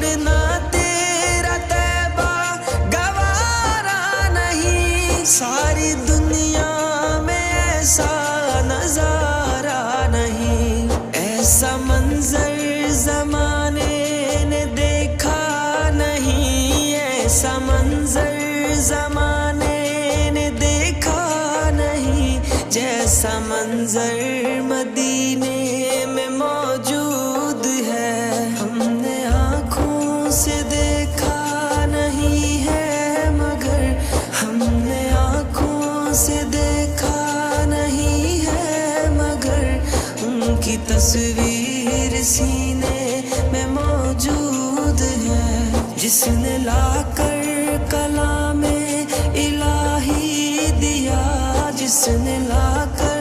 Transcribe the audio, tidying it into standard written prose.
چھوڑنا تیرا طیبہ گوارا نہیں، ساری دنیا میں ایسا نظارہ نہیں، ایسا منظر زمانے نے دیکھا نہیں، ایسا منظر زمانے نے دیکھا نہیں، جیسا منظر مدینے میں موجود ہے، ہم نے آنکھوں سے دیکھا نہیں ہے، مگر ہم نے آنکھوں سے دیکھا نہیں ہے، مگر ان کی تصویر سینے میں موجود ہے، جس نے لا کر کلام الہی دیا، جس نے لا کر